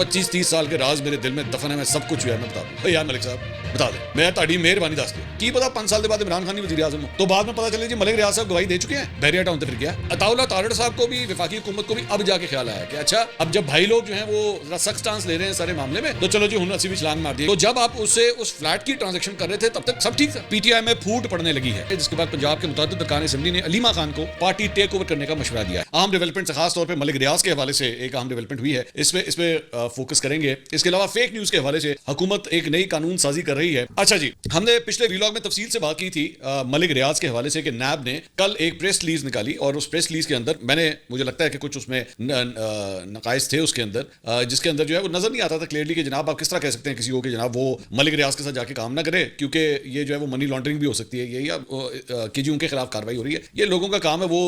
25-30 साल के राज मेरे दिल में दफन है, मैं सब कुछ है मैं बता दूं। यार मलिक साहब बता दें, मैं ताड़ी मेहरबानी दस दूं की पता 5 साल के बाद इमरान खान ही वज़ीर आज़म तो बाद में पता चले जी मलिक रियाज साहब गवाही दे चुके हैं, बहरिया टाउन से फिर गया। अताउल्लाह तारड़ साहब को भी वफाकी हुकूमत को भी अब जाके ख्याल आया कि अच्छा अब जब भाई लोग जो हैं वो जरा सख्त स्टांस ले रहे हैं सारे मामले में, तो चलो जी हुन भी छलांग मार दी। तो जब आप उससे उस फ्लैट की ट्रांजेक्शन कर रहे थे तब तक सब ठीक था। पीटीआई में फूट पड़ने लगी है, जिसके बाद पंजाब के मुतअद्दिद अरकान असेंबली ने अलीमा खान को पार्टी टेक ओवर करने का मशवरा दिया है। आम डेवलपमेंट से खास तौर पर मलिक रियाज के हवाले से एक अहम डेवलपमेंट हुई है, इस पे फोकस करेंगे। इसके अलावा फेक न्यूज के हवाले से हुकूमत एक नई कानून साजी कर रही है। अच्छा जी, हमने पिछले व्लॉग में तफसील से बात की थी मलिक रियाज के हवाले से कि नैब ने कल एक प्रेस रिलीज निकाली और उस प्रेस रिलीज के अंदर मुझे लगता है कि कुछ उसमें नकाइस थे उसके अंदर, जिसके अंदर जो है वो नजर नहीं आता था क्लियरली कि जनाब आप किस तरह कह सकते हैं किसी को कि जनाब वो मलिक रियाज के साथ जाके काम ना करे, क्योंकि ये जो है वो मनी लॉन्ड्रिंग भी हो सकती है ये, या कि जी उनके खिलाफ कार्रवाई हो रही है। ये लोगों का काम है, वो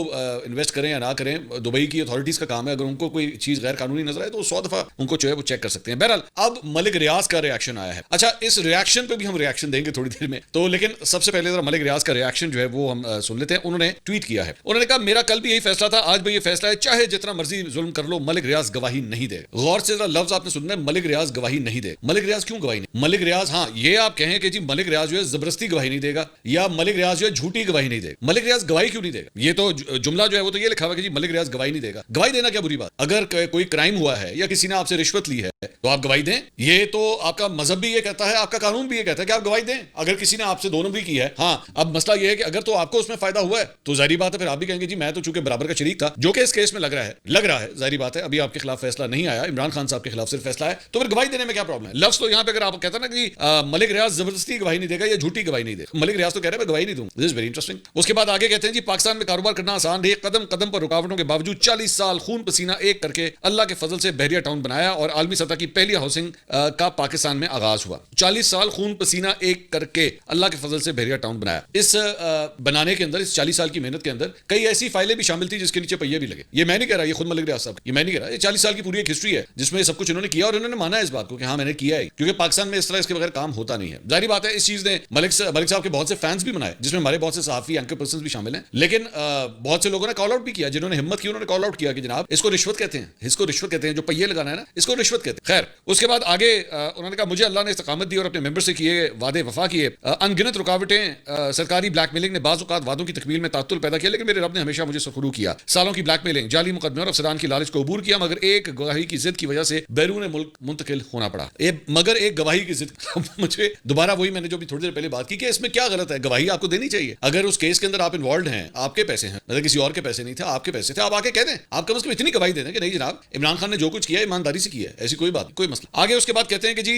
इन्वेस्ट करें या ना करें, दुबई की अथॉरिटीज का काम है। अगर उनको कोई चीज गैर कानूनी नजर आए तो 100 दफा उनको जो है वो चेक कर सकते हैं। बहरहाल अब मलिक रियाज का रिएक्शन आया है। अच्छा, इस रिएक्शन पे भी हम रिएक्शन देंगे थोड़ी देर में, तो लेकिन सबसे पहले जरा मलिक रियाज का रिएक्शन जो है वो हम सुन लेते हैं। उन्होंने ट्वीट किया है, उन्होंने कहा मेरा कल भी यही फैसला था, आज भी ये फैसला है, चाहे जितना मर्जी जुल्म कर लो मलिक रियाज गवाही नहीं दे। गौर से जरा लफ्ज आपने सुनना है, मलिक रियाज गवाही नहीं दे। मलिक रियाज क्यों गवाही नहीं? मलिक रियाज, हाँ ये आप कहें कि जी मलिक रियाज जो है जबरदस्ती गवाही नहीं देगा या मलिक रियाज जो है झूठी गवाही नहीं देगा। मलिक रियाज गवाही क्यों नहीं देगा? ये तो जुमला जो है वो तो ये लिखा हुआ है कि जी मलिक रियाज गवाही नहीं देगा। गवाही देना क्या बुरी बात? अगर कोई क्राइम हुआ है या किसी ने आपसे रिश्वत ली है तो आप गवाही दें। ये तो आपका मजहब भी ये कहता है, आपका कानून भी ये कहता है कि आप गवाही दें। अगर किसी ने आपसे 2 नंबरी की है, हाँ अब मसला ये है कि अगर तो आपको उसमें फायदा हुआ है तो जाहिर बात है फिर आप भी कहेंगे जी मैं तो चूंकि बराबर का शरीक था, जो कि इस केस में लग रहा है जाहिर बात है अभी आपके खिलाफ फैसला नहीं आया, इमरान खान साहब के खिलाफ सिर्फ फैसला है, तो फिर गवाही देने में क्या प्रॉब्लम है? लफ्ज तो यहाँ पे अगर आप कहते हैं ना कि मलिक रियाज जबरदस्ती गवाही नहीं देगा या झूठी गवाही नहीं देगा, मलिक रियाज तो कह रहे हैं मैं गवाही नहीं दूंगा। This is very interesting. उसके बाद आगे कहते हैं जी पाकिस्तान में कारोबार करना आसान नहीं, कदम कदम पर रुकावटों के बावजूद 40 साल खून पसीना एक करके अल्लाह के फजल से बहरिया टाउन बनाया और आलमी सतह की पहली हाउसिंग का पाकिस्तान में आगाज हुआ। 40 साल खून पसीना एक करके अल्लाह के फजल से बहरिया टाउन बनाया। इस बनाने के अंदर, इस 40 साल की मेहनत के अंदर कई ऐसी फाइलें भी शामिल थी जिसके नीचे पहिए भी लगे। ये मैं नहीं कह रहा, ये खुद मलिक रियाज साहब, ये मैं नहीं कह रहा, ये 40 साल की पूरी एक हिस्ट्री है जिसमें सब कुछ इन्होंने किया और इन्होंने माना है इस बात को कि हाँ मैंने किया है, क्योंकि पाकिस्तान में इस तरह इसके बगैर काम होता नहीं है। जाहिर बात है इस चीज ने मलिक साहब के बहुत से फैंस भी बनाए, जिसमें हमारे बहुत से सहाफी एंकर पर्सन भी शामिल हैं, लेकिन बहुत से लोगों ने कॉल आउट भी किया, जिन्होंने हिम्मत की उन्होंने कॉल आउट किया कि जनाब इसको रिश्वत कहते हैं, इसको रिश्वत कहते हैं, जो पहिए लगाना है ना इसको रिश्वत कहते हैं। खैर उसके बाद आगे उन्होंने कहा मुझे अल्लाह ने इस्तकामत दी और अपने मेंबर से किए वादे वफा किए। अनगिनत रुकावटें सरकारी ब्लैकमेलिंग ने बाज़ औक़ात वादों की तकमील में तात्तुल पैदा किया, लेकिन मेरे रब ने हमेशा मुझे सखरू किया। सालों की ब्लैकमेलिंग, जाली मुकदमे और अफसरान की लालच को अबूर किया, मगर एक गवाही की जिद की वजह से बैरून मुल्क मुंतकिल होना पड़ा। मगर एक गवाही की जिद मुझे दोबारा वही मैंने जो भी थोड़ी देर पहले बात की कि इसमें क्या गलत है? गवाही आपको देनी चाहिए। अगर उस केस के अंदर आप इन्वॉल्व हैं, आपके पैसे हैं, मतलब किसी और के पैसे नहीं थे, आपके पैसे थे, आप आके कह दें, आप कम से कम इतनी गवाही दे दें कि नहीं जनाब इमरान खान ने जो कुछ किया ईमानदारी से किया है, ऐसी कोई बात कोई मसला। आगे उसके बाद कहते हैं कि जी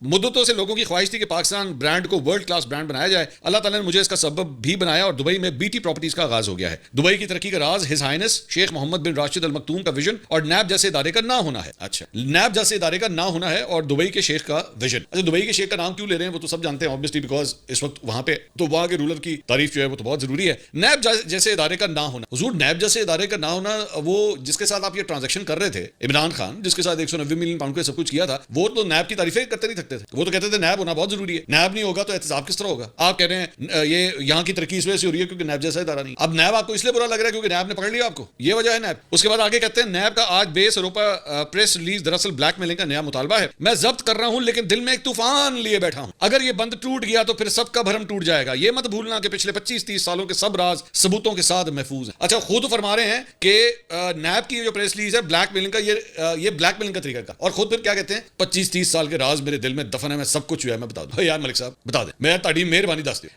मुद्दतों से लोगों की ख्वाहिश थी कि पाकिस्तान ब्रांड को वर्ल्ड क्लास ब्रांड बनाया जाए। अल्लाह ताला ने मुझे इसका सबब भी बनाया और दुबई में बीटी प्रॉपर्टीज का आगाज हो गया है। दुबई की तरक्की का राज हिज हाइनेस शेख मोहम्मद बिन राशिद अल मखतूम का विजन और नैब जैसे इदारे का ना होना है। अच्छा, नैब जैसे इदारे का ना होना है और दुबई के शेख का विजन। अच्छा, दुबई के शेख का नाम क्यों ले रहे हैं वो तो सब जानते हैं ऑब्वियसली, बिकॉज इस वक्त वहां पे तो वहां के रूलर की तारीफ जो है वो तो बहुत जरूरी है। नैब जैसे इदारे का ना होना, हुजूर नैब जैसे इदारे का ना होना, वो जिसके साथ आप ये ट्रांजैक्शन कर रहे थे इमरान खान, जिसके साथ 190 मिलियन पाउंड का सब कुछ किया था, वो तो नैब की तारीफें करते नहीं थकते थे। वो तो कहते थे नैब होना बहुत जरूरी है, नैब नहीं होगा तो एहतसाब किस तरह होगा। आप कह रहे हैं ये यहाँ की तरक्की इस वजह से हो रही है क्योंकि नैब जैसा इदारा नहीं। अब नैब आपको इसलिए बुरा लग रहा है क्योंकि नैब ने पकड़ लिया आपको, ये वजह है नैब। उसके बाद आगे कहते हैं नैब का आज बेसरोपा प्रेस रिलीज दरअसल ब्लैकमेलिंग का नया मुतालबा है। मैं जब्त कर रहा हूं लेकिन दिल में एक तूफान लिए बैठा हूं। अगर ये बंद टूट गया तो फिर सबका भरम टूट जाएगा। ये मत भूलना कि पिछले 25-30 सालों के सब राज सबूतों के साथ महफूज हैं। अच्छा, खुद फरमा रहे हैं कि नैब की जो प्रेस रिलीज है ब्लैकमेलिंग का, ये ब्लैकमेलिंग का तरीका का, और खुद फिर क्या कहते हैं 25-30 साल के राज मेरे दिल में दफन है, मैं सब कुछ जो है मैं बता दूं। यार मलिक साहब बता दें, मैं ताड़ी मेहरबानी दस दे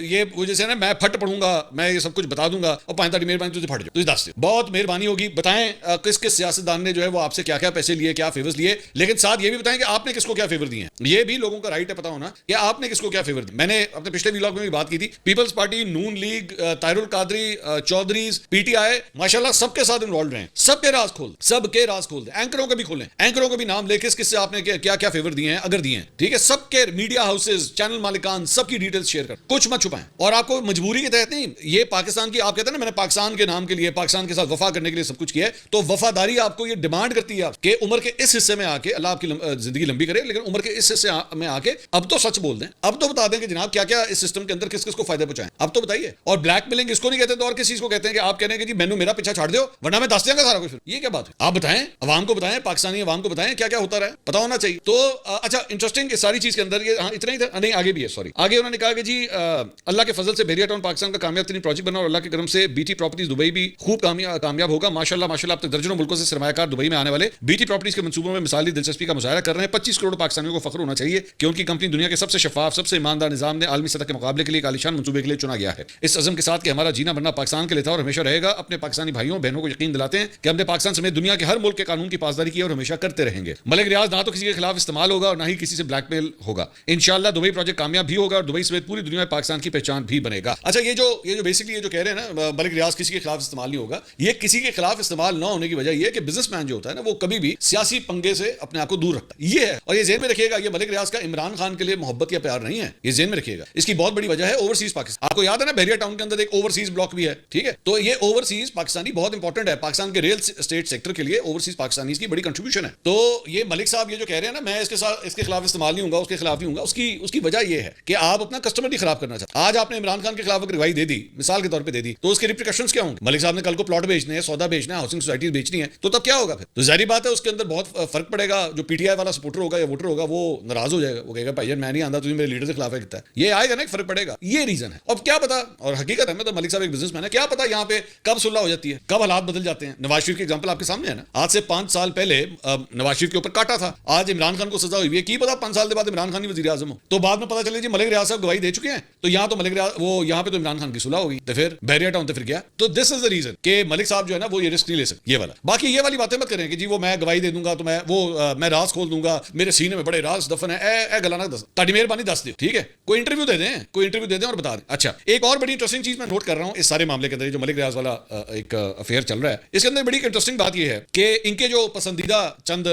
ये वजह से ना मैं फट पढ़ूंगा, मैं ये सब कुछ बता दूंगा और 5 ताड़ी मेहरबानी तुझे फट जाओ, तुझे दस दे बहुत मेहरबानी होगी। बताएं किस किस सियासतदान ने जो है वो आपसे क्या क्या पैसे लिए, क्या फेवर्स लिए, लेकिन साथ ये भी बताएं कि आपने किसको क्या फेवर दिए हैं। ये भी लोगों का राइट है पता होना कि आपने किसको क्या फेवर दिया। मैंने अपने पिछले व्लॉग में भी बात की थी, पीपल्स पार्टी, नून लीग, तायरुल कादरी, चौधरीज, पीटीआई माशाल्लाह सबके साथ इन्वॉल्व रहे हैं, सबके राज खोल दे, एंकरों के भी खोलें, एंकरों को भी नाम ले किस किससे आपने क्या क्या फेवर दिए हैं अगर दिए हैं, ठीक है। सबके मीडिया हाउसेज, चैनल मालिकान, सबकी डिटेल्स शेयर कर, कुछ मत छुपाएं। और आपको मजबूरी के तहत नहीं, ये पाकिस्तान की, आप कहते हैं ना मैंने पाकिस्तान के नाम के लिए, पाकिस्तान के साथ वफा करने के लिए सब कुछ किया है, तो वफादारी आपको ये डिमांड करती है कि उम्र के इस हिस्से में आके, अल्लाह आपकी जिंदगी लंबी करे, लेकिन उम्र के इस हिस्से में आके अब तो सच बोल दें, अब तो बता दें कि जनाब क्या क्या इस सिस्टम के अंदर किस किस को फायदे पहुंचाएं, अब तो बताइए। और ब्लैकमेलिंग इसको नहीं कहते तो और किस चीज को कहते हैं कि आप कह रहे हैं कि जी मैनू मेरा पीछा छाड़ दो वरना मैं दस देंगे सारा कुछ। ये क्या बात है? आप बताएं, अवाम को बताएं, पाकिस्तानी अवाम को بتائیں کیا کیا ہوتا رہا ہے, پتا ہونا چاہیے. تو اچھا انٹرسٹنگ اس ساری چیز کے اندر یہ اتنا ہی تھا, نہیں آگے بھی ہے, سوری آگے انہوں نے کہا کہ جی اللہ کے فضل سے بحریہ ٹاؤن پاکستان کا کامیاب ترین پروجیکٹ بنا اور اللہ کے کرم سے بی ٹی پراپرٹیز دبئی بھی خوب کامیاب ہوگا. ماشاءاللہ اب تک درجنوں ملکوں سے سرمایہ کار دبئی میں آنے والے بی ٹی پراپرٹیز کے منصوبوں میں مثالی دلچسپی کا مظاہرہ کر رہے ہیں. 25 کروڑ پاکستانیوں کو فخر ہونا چاہیے کہ ان کی کمپنی دنیا کے سب سے شفاف, سب سے ایماندار نظام نے عالمی سطح کے مقابلے کے لیے ایک عالیشان منصوبے کے لیے چنا گیا ہے. اس عزم کے ساتھ کہ ہمارا جینا بننا پاکستان کے لیے تھا اور ہمیشہ رہے گا, اپنے پاکستانی بھائیوں بہنوں کو یقین دلاتے ہیں کہ ہم نے پاکستان سمیت دنیا کے ہر ملک کے قانون کی پاسداری کی اور ہمیشہ کرتے رہیں گے. ملک ریاض نہ تو کسی کے خلاف استعمال ہوگا اور نہ ہی کسی سے بلیک میل ہوگا. انشاءاللہ دبئی پروجیکٹ کامیاب بھی ہوگا اور دبئی سمیت پوری دنیا میں پاکستان کی پہچان بھی بنے گا. اچھا یہ جو بیسکلی یہ جو کہہ رہے ہیں نا ملک ریاض کسی کے خلاف استعمال نہیں ہوگا, یہ کسی کے خلاف استعمال نہ ہونے کی وجہ یہ ہے کہ بزنس مین جو ہوتا ہے نا وہ کبھی بھی سیاسی پنگے سے اپنے آپ کو دور رکھتا ہے, یہ ہے. اور یہ ذہن میں رکھیے گا یہ ملک ریاض کا عمران خان کے لیے محبت یا پیار نہیں ہے, یہ ذہن میں رکھیے گا. اس کی بہت بڑی وجہ ہے اوورسیز پاکستان. آپ کو یاد ہے نا بحریہ ٹاؤن کے اندر ایک اوورسیز بلاک بھی ہے, ٹھیک ہے. تو یہ اوورسیز پاکستانی بہت انپورٹنٹ ہے, پاکستان کے ریل اسٹیٹ سیکٹر کے لیے اوورسیز پاکستانیز کی بڑی کنٹریبیوشن ہے. تو یہ ملک صاحب یہ جو کہہ رہے ہیں نا میں اس کے خلاف استعمال نہیں ہوں گا, اس کے خلاف نہیں ہوں گا, اس کی وجہ یہ ہے کہ آپ اپنا کسٹمر نہیں خراب کرنا چاہتے. آج آپ نے عمران خان کے خلاف اگر گواہی دے دی, مثال کے طور پہ دے دی, تو اس کے ریپریکاشنز کیا ہوں گے؟ ملک صاحب نے کل کو پلاٹ بیچنے ہیں, سودا بیچنا ہے, ہاؤسنگ سوسائٹیز بیچنی ہے, تو تب کیا ہوگا پھر؟ تو ظاہری بات ہے اس کے اندر بہت فرق پڑے گا. جو پی ٹی آئی والا سپورٹر ہوگا یا ووٹر ہوگا وہ ناراض ہو جائے گا, وہ کہے گا بھائی میں نہیں آتا, تجھے میرے لیڈر کے خلاف ہے کہتا ہے, یہ آئے گا نا ایک فرق پڑے گا. یہ ریزن ہے. اب کیا پتا, اور حقیقت ہے میں تو ملک صاحب ایک بزنس مین ہے, کیا پتا یہاں پہ کب صلح ہو جاتی ہے, کب حالات بدل جاتے ہیں. نواز شریف کی ایگزامپل آپ کے سامنے ہے نا, آج سے 5 سال پہلے نواز شریف کے اوپر کاٹا تھا, آج عمران خان کو سزا ہوئی ہے. کی پتا 5 سال کے بعد عمران خان ہی وزیر اعظم ہو, تو بعد میں پتا چلے جی ملک ریاض صاحب گواہی دے چکے ہیں, تو یہاں تو ملک ریاض وہ یہاں پہ تو عمران خان کی صلح ہوگی, تو پھر بحریہ ٹاؤن تو پھر گیا. تو دس از دا ریزن کہ ملک صاحب جو ہے نا وہ یہ رسک نہیں لے سکتے یہ والا. باقی یہ والی باتیں مت کریں کہ جی وہ میں گواہی دے دوں گا تو میں راز کھول دوں گا, میرے سینے میں بڑے راز دفن ہے, اے گلانا دس تاڑی مہربانی دس دے, ٹھیک ہے. کوئی انٹرویو دے دیں اور بتا دیں. اچھا ایک اور بڑی انٹرسٹنگ چیز میں نوٹ کر رہا ہوں اس سارے معاملے کے اندر, جو ملک ریاض والا ایک افیئر چل رہا ہے, اس کے اندر بڑی انٹرسٹنگ بات یہ ہے کہ ان کے جو پسندیدہ چند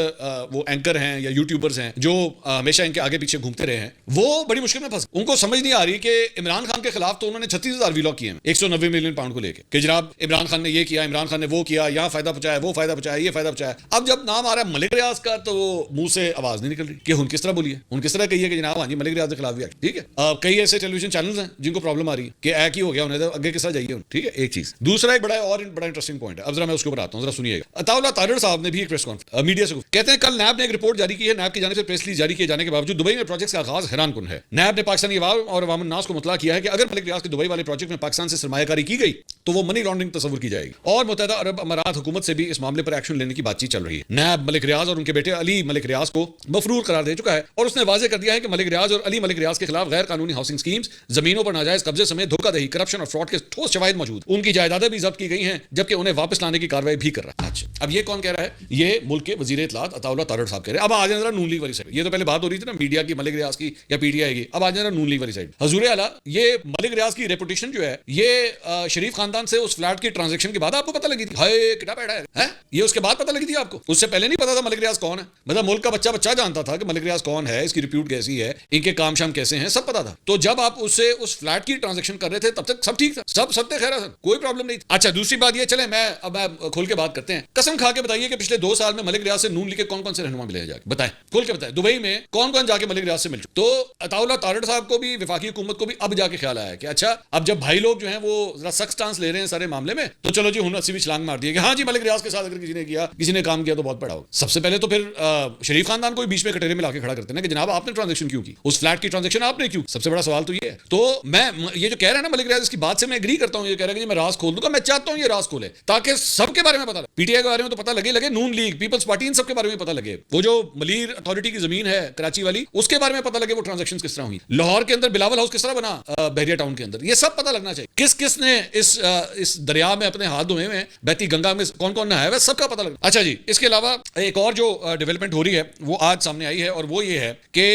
وہ اینکر ہیں یا یوٹیوبرز ہیں جو ہمیشہ ان کے آگے پیچھے گھومتے رہے ہیں, وہ بڑی مشکل میں پھنس. ان کو سمجھ نہیں آ رہی کہ عمران خان کے خلاف تو انہوں نے 36,000 ویلاگ کیے ہیں 190 ملین پاؤنڈ کو لے کے کہ جناب عمران خان نے یہ کیا, عمران خان نے وہ کیا, یہاں فائدہ پہنچایا, وہ فائدہ پہنچایا, یہ فائدہ پہنچایا. اب جب نام آ رہا ہے ملک ریاض کا تو وہ منہ سے آواز نہیں نکل رہی کہ ہن کس طرح بولیے, ہن کس طرح کہیے کہ جناب ہاں جی ملک ریاض کے خلاف بھی ہے, ٹھیک ہے. کئی ایسے ٹیلی ویژن چینلز ہیں جن کو پرابلم آ رہی ہے کہ ایک ہی ہو گیا انہیں آگے کس طرح جائیے, ٹھیک ہے. ایک چیز دوسرا ایک بڑا انٹرسٹنگ پوائنٹ ہے, اب ذرا میں اس کو بتاتا ہوں, ذرا سنیے گا. عطا اللہ تارڑ صاحب نے بھی ایک پریس کانفرنس میڈیا سے کہتے ہیں کل نیب نے ایک رپورٹ جاری کی ہے. نیب کی جانب سے پریس ریلیز جاری کیے جانے کے باوجود دبئی میں پروجیکٹس کا آغاز حیران کن ہے. نیب نے پاکستانی عوام اور عوام الناس کو مطلع کیا ہے کہ اگر ملک ریاض کے دبئی والے پروجیکٹ میں پاکستان سے سرمایہ کاری کی گئی تو وہ منی لانڈرنگ تصور کی جائے گی, اور متحدہ عرب امارات حکومت سے بھی اس معاملے پر ایکشن لینے کی بات چیت چل رہی ہے. نیب ملک ریاض اور ان کے بیٹے علی ملک ریاض کو مفرور قرار دے چکا ہے اور اس نے واضح کر دیا ہے کہ ملک ریاض اور علی ملک ریاض کے خلاف غیر قانونی ہاؤسنگ اسکیمز, زمینوں پر ناجائز قبضے سمیت دھوکہ دہی, کرپشن اور فراڈ کے ٹھوس شواہد موجود. ان کی جائیدادیں بھی ضبط کی گئی ہیں جبکہ انہیں واپس لانے کی کارروائی بھی کر رہا ہے. اچھا اب یہ کون کہہ رہا ہے؟ یہ ملک کے وزیر اطلاعات عطا اللہ تارڑ صاحب کہہ رہے ہیں. اب آ جائیں ذرا نون لیگ والی سائڈ. یہ تو پہلے بات ہو رہی تھی نا میڈیا کی, ملک ریاض کی یا پی ٹی آئی کی, اب آ جائیں ذرا نون لیگ والی سائڈ. حضور اعلیٰ یہ ملک ریاض کی ریپوٹیشن جو ہے یہ شریف خاندان سے اس فلیٹ کی ٹرانزیکشن کے بعد آپ کو پتہ لگی تھی؟ ہائے کٹا بیٹھا ہے, یہ اس کے بعد پتہ لگی تھی آپ کو؟ اس سے پہلے نہیں پتا تھا ملک ریاض کون ہے؟ مطلب ملک کا بچہ جانتا تھا کہ ملک ریاض کون ہے, اس کی ریپیوٹ کیسی ہے, ان کے کام شام کیسے ہیں, سب پتا تھا. تو جب آپ اس سے اس فلیٹ کی ٹرانزیکشن کر رہے تھے تب تک سب ٹھیک تھا, سب تھے خیر حسن, کوئی پرابلم نہیں تھی. اچھا دوسری بات یہ, چلیں میں کھول کے بات کرتے ہیں. قسم کھا کے بتائیے کہ پچھلے 2 سال میں ملک ریاض سے نون لیگ کے کون سے رہنما ملے ہیں؟ جا کے بتائیں, کھول کے بتائیں. دبئی میں کون جا کے ملک ریاض سے مل چکے؟ تو عطا اللہ تارڑ صاحب کو بھی, وفاقی حکومت کو بھی اب جا کے خیال آیا کہ اچھا اب جب بھائی لوگ جو ہیں وہ ذرا سخت سٹانس لے رہے ہیں سارے معاملے میں, تو چلو جی 80 بھی چھلانگ مار دیے کہ ہاں جی ملک ریاض کے ساتھ اگر کسی نے کام کیا تو بہت بڑا ہوگا. سب سے پہلے تو پھر شریف خاندان کو بیچ میں کٹہرے میں لا کے کھڑا کرتے ہیں کہ جناب آپ نے ٹرانزیکشن کیوں کی, اس فلیٹ کی ٹرانزیکشن آپ نے کیوں؟ سب سے بڑا سوال تو یہ ہے. تو میں یہ جو کہہ رہا ہے نا ملک ریاض, اس کی بات سے میں ایگری کرتا ہوں. یہ کہہ رہا ہے کہ میں راز کھول دوں گا, میں چاہتا ہوں یہ راز کھولے تاکہ سب کے بارے میں پتہ لگے, پی ٹی آئی کے بارے میں تو پتہ لگے, نون لیگ, پیپلز پارٹی, ان سب کے بارے میں پتہ لگے. وہ جو ملیر اتھارٹی کی زمین ہے کراچی والی, اس کے بارے میں پتہ لگے وہ ٹرانزیکشنز کس طرح ہوئی, لاہور کے اندر بلاول ہاؤس کس طرح بنا بحریہ ٹاؤن کے اندر, یہ سب پتہ لگنا چاہیے. کس نے اس دریا میں اپنے ہاتھ دھوئے ہیں, بہتی گنگا میں کون نہایا ہوا ہے, سب کا پتہ لگنا. اچھا جی, اس کے علاوہ ایک اور جو ڈیولپمنٹ ہو رہی ہے وہ آج سامنے آئی ہے, اور وہ یہ ہے کہ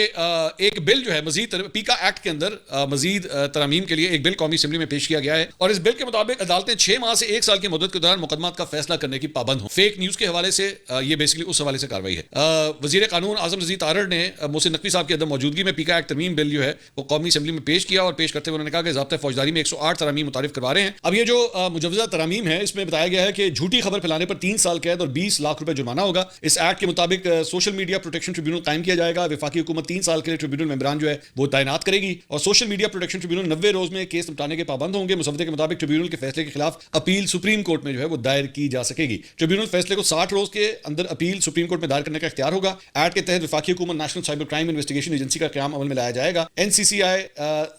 ایک بل جو ہے مزید پیکا ایکٹ کے اندر مزید ترامیم کے لیے ایک بل قومی اسمبلی میں پیش کیا گیا ہے, اور اس بل کے مطابق عدالتیں 6 ماہ سے 1 سال کی مدت کے دوران مقدمات کا فیصلہ کرنے کی پابند ہوں. فیک نیوز کے حوالے سے یہ بیسکلی اس حوالے سے کاروائی ہے. وزیر قانون اعظم رضی تارڑ نے محسن نقوی صاحب کی عدم موجودگی میں پیکا ایکٹ ترمیم بل جو ہے وہ قومی اسمبلی میں پیش کیا, اور پیش کرتے ہوئے انہوں نے کہا کہ ضابطۂ فوجداری میں 108 ترامیم متعارف کروا رہے ہیں. اب یہ جو مجوزہ ترامیم ہے اس میں بتایا گیا ہے کہ جھوٹی خبر پھیلانے پر 3 سال قید اور 20 لاکھ روپے جرمانہ ہوگا. اس ایکٹ کے مطابق سوشل میڈیا پروٹیکشن ٹریبیونل قائم کیا جائے گا. وفاقی حکومت 3 سال کے لیے ٹریبیونل ممبران جو ہے وہ تعینات کرے گی, اور سوشل میڈیا پروٹیکشن ٹریبیونل 90 روز میں کیس نپٹانے کے پابند ہوں گے. مسودے کے مطابق ٹریبیونل کے فیصلے کے خلاف اپیل سپریم کورٹ میں جو ہے وہ دائر کی جا سکے گی. ٹریبیونل فیصلے کو 60 روز کے اندر اپیل सुप्रीम कोर्ट में दायर करने का इख्तियार होगा। एक्ट के तहत वफाकी हुकूमत national cyber crime investigation agency का क़याम अमल में लाया जाएगा। NCCI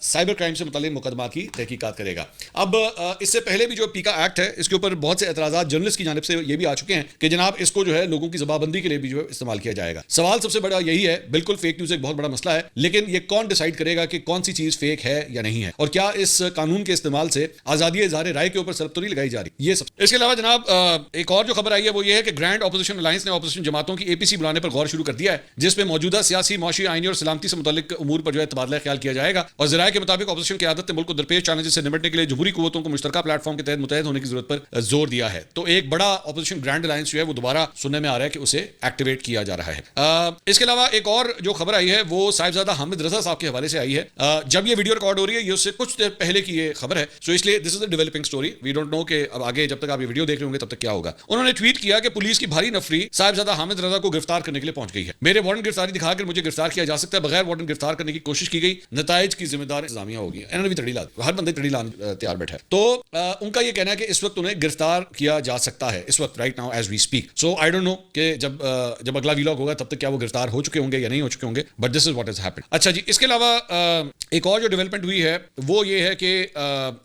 साइबर क्राइम से मुतल्लिक़ मुकदमा की तहकीकात करेगा। अब इससे पहले भी जो पीका एक्ट है इसके ऊपर बहुत से एतराज़ात जर्नलिस्ट की जानिब से ये भी आ चुके हैं कि जनाब इसको जो है लोगों की ज़बाबंदी के लिए भी जो है इस्तेमाल किया जाएगा। सवाल सबसे बड़ा यही है, बिल्कुल फेक न्यूज़ एक बहुत बड़ा मसला है, लेकिन ये कौन डिसाइड करेगा कि कौन सी चीज़ फेक है या नहीं है, और क्या इस कानून के इस्तेमाल से आज़ादी इज़हार राय के ऊपर सरब तो नहीं लगाई जा रही। ये सब। इसके अलावा जनाब एक और जो खबर आई है वो ये है कि ग्रैंड अपोजिशन अलायंस ने अपोजिशन जमातों की APC बुलाने पर गौर शुरू कर दिया है, जिसमें मौजूदा सियासी, मौशी, आईनी और सलामती से मुतल्लिक उमूर पर जो है तबादला ख्याल किया जाएगा। और ज़राए के मुताबिक अपोजिशन की आदत ने मुल्क को दरपेश चैलेंजेस से निपटने के लिए जमहूरी कुव्वतों को मुश्तरका प्लेटफॉर्म के तहत मुतहद होने की जरूरत पर जोर दिया है। तो एक बड़ा अपोजिशन ग्रैंड अलायंस जो है वो दोबारा सुनने में आ रहा है कि उसे एक्टिवेट किया जा रहा है। इसके अलावा एक और जो खबर आई है वो साहिबजादा हामिद रजा साहब के हवाले से आई है। जब ये वीडियो रिकॉर्ड हो रही है ये उससे कुछ देर पहले की ये खबर है, सो इसलिए this is a developing story. We don't know कि अब आगे जब तक आप ये वीडियो देख रहे होंगे तब तक क्या होगा। उन्होंने ट्वीट किया कि पुलिस की भारी नफरी साहिबजादा हामिद रजा को गिरफ्तार करने के लिए पहुंच गई है। मेरे वारंट गिरफ्तारी दिखाकर मुझे गिरफ्तार किया जा सकता है, बगैर वारंट गिरफ्तार करने की कोशिश की गई, नताइज की जिम्मेदार इंतजामिया होगी। इन्होंने भी तड़ी ला, हर बंदे तड़ी लान तैयार बैठा है। तो उनका ये कहना है कि इस वक्त उन्हें गिरफ्तार किया जा सकता है, इस वक्त right now as we speak. So I don't know कि जब अगला वीलॉग होगा तब तक क्या वो गिरफ्तार हो चुके होंगे या नहीं हो चुके होंगे, but this is what has happened. अच्छा जी, इसके अलावा एक और जो डेवलपमेंट हुई है वो ये है कि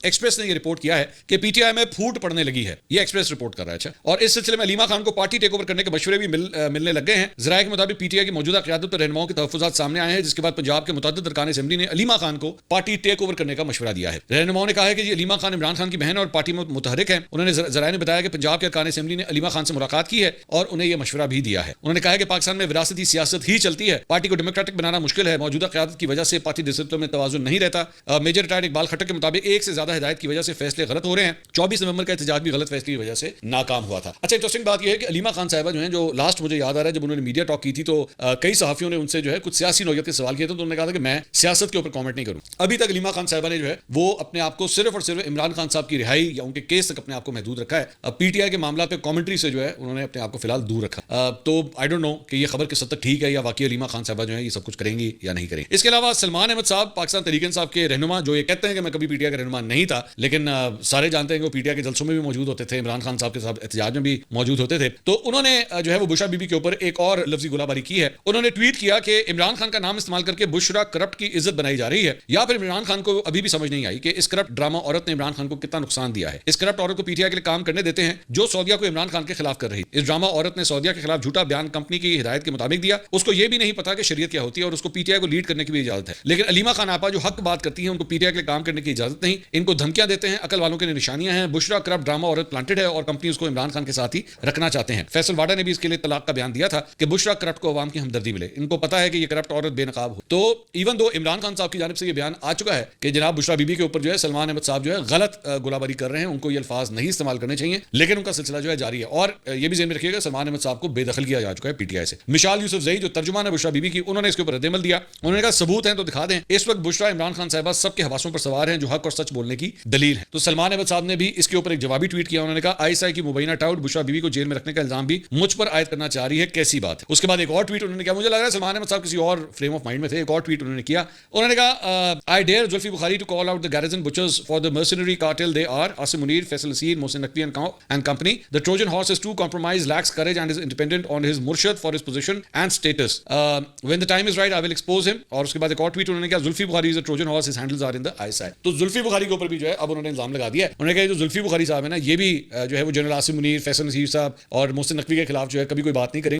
एक्सप्रेस ने ये रिपोर्ट किया है कि PTI में फूट पड़ने लगी है। ये एक्सप्रेस रिपोर्ट कर रहा है। अच्छा, और इस सिलसिले में अलीमा खान को पार्टी टेक ओवर करने के मशवरे भी मिलने लग गए हैं। ज़राए के मुताबिक PTI की मौजूदा क़यादत पर रहनुमाओं के तहफ़्फ़ुज़ात सामने आए हैं, जिसके बाद पंजाब के मुतअद्दिद अरकान असेंबली ने अलीमा खान को पार्टी टेक ओवर करने का मशवरा दिया है। रहनुमाओं ने कहा है कि अलीमा खान इमरान खान की बहन और पार्टी में मुतहरिक है। उन्होंने ज़राए ने बताया कि पंजाब के अरकान असेंबली ने अलीमा खान से मुलाकात की है और उन्हें यह मशवरा भी दिया है। उन्होंने कहा है कि पाकिस्तान में विरासती सियासत ही चलती है, पार्टी को डेमोक्रेटिक बनाना मुश्किल है, मौजूदा क़यादत की वजह से पार्टी डिसिप्लिन में तवाज़ुन नहीं रहता। मेजर रिटायर्ड इकबाल खट्टर के मुताबिक एक से ज्यादा हिदायत की वजह से फैसले गलत हो रहे हैं। 24 नवंबर का एहतजाज भी गलत फैसले की वजह से नाकाम हुआ था। अच्छा, इंटरेस्टिंग बात यह है कि अलीमा खान साहिबा जो है, जो लास्ट मुझे याद आ रहा है जब उन्होंने मीडिया टॉक की थी तो कई सहाफियों ने उनसे जो है कुछ सियासी नौयत के सवाल किए थे, तो उन्होंने कहा था कि मैं सियासत के ऊपर कमेंट नहीं करूँ। अभी तक अलीमा खान साहिबा ने जो है वो अपने आप को सिर्फ और सिर्फ इमरान खान साहब की रिहाई या उनके केस तक अपने आप को महदूद रखा है। अब PTI के मामला पे कमेंट्री से जो है उन्होंने अपने आप को फिलहाल दूर रखा। तो आई डोंट नो कि ये खबर किस हद तक ठीक है या वाकई अलीमा खान साहिबा जो है ये सब कुछ करेंगी या नहीं करेंगे। इसके अलावा सलमान अहमद साहब, पाकिस्तान तहरीक इंसाफ के रहनुमा, जो ये कहते हैं कि मैं कभी PTI का रहनुमा नहीं था, लेकिन सारे जानते हैं कि वो PTI के जलसों में भी मौजूद होते थे, इमरान खान साहब के साथ एहतजाज में भी मौजूद होते थे। तो उन्होंने जो है वो बुशरा बीबी के ऊपर एक और लफ्जी गोलाबारी की है। उन्होंने ट्वीट किया कि इमरान खान का नाम इस्तेमाल करके बुशरा करप्ट की इज्जत बनाई जा रही है, या फिर इमरान खान को अभी भी समझ नहीं आई कि इस करप्ट ड्रामा औरत ने इमरान खान को कितना नुकसान दिया है। इस करप्ट औरत को PTI के लिए काम करने देते हैं जो सऊदिया को इमरान खान के खिलाफ कर रही। इस ड्रामा औरत ने सऊदिया के खिलाफ झूठा बयान कंपनी की हिदायत के मुताबिक दिया। उसको यह भी नहीं पता कि शरीयत क्या होती है और उसको PTI को लीड करने की भी इजाजत है। लेकिन अलीमा खान आपा जो हक बात करती है उनको PTI के लिए काम करने की इजाजत नहीं, इनको धमकियां देते हैं, अकल वालों के लिए निशानियां हैं। बुशरा करप्ट ड्रामा औरत प्लांटेड है और कंपनी उसको इमरान खान के साथ ही रखना चाहते हैं। फैसल वाडा ने भी इसके लिए तलाक का बयान दिया था कि बुशरा करप्ट को अवाम की हमदर्दी मिले। इनको पता है कि ये करप्ट औरत बेनकाब हो। तो इवन दो इमरान खान साहब की जानिब से ये बयान आ चुका है कि जनाब बुशरा बीबी के ऊपर जो है सलमान अहमद साहब जो है गलत गोलाबारी कर रहे हैं, उनको ये अल्फाज नहीं इस्तेमाल करने चाहिए, लेकिन उनका सिलसिला जो है जारी है। और ये भी ज़हन में रखिएगा सलमान अहमद साहब को बेदखल किया जा चुका है PTI से। मिशाल यूसुफ जई जो तर्जुमान है बुशरा बीबी की, उन्होंने इसके ऊपर रद्द-ए-अमल दिया। उन्होंने कहा सबूत हैं तो दिखा दें। इस वक्त बुशरा इमरान खान साहिबा सबके हवासों पर सवार हैं जो हक और सच बोलने की दलील है। तो सलमान अहमद साहब ने भी इसके ऊपर एक जवाबी ट्वीट किया। उन्होंने कहा ISI की मुबैना टाउट बुशरा बीबी को जेल में रखने का इल्जाम भी मुझ पर आयद करना चाह रही है, कैसी बात है। उसके बाद एक और ट्वीट उन्होंने किया, मुझे लग रहा है सलमान अहमद साहब किसी और फ्रेम ऑफ माइंड में थे। एक और ट्वीट उन्होंने किया, उन्होंने कहा I dare Zulfi Bukhari to call out the garrison butchers for the mercenary cartel they are Asim Munir, Faisal Naseer, Mohsin Naqvi and company. The Trojan horse is too compromised, lacks courage and is independent on his murshid for his position and status. When the time is right, I will expose him. और उसके बाद एक और tweet उन्होंने किया, Zulfi Bukhari is a Trojan horse, his handles are in the ISI. तो जुल्फी बुखारी के ऊपर भी जो है अब उन्होंने इल्जाम लगा दिया है। उन्होंने कहा जो जुल्फी बुखारी साहब है ना, ये भी जो है वो जनरल आसिम मुनीर, फैसल नसीर साहब और मोहसिन नकवी के खिलाफ जो है कभी कोई बात नहीं करेंगे।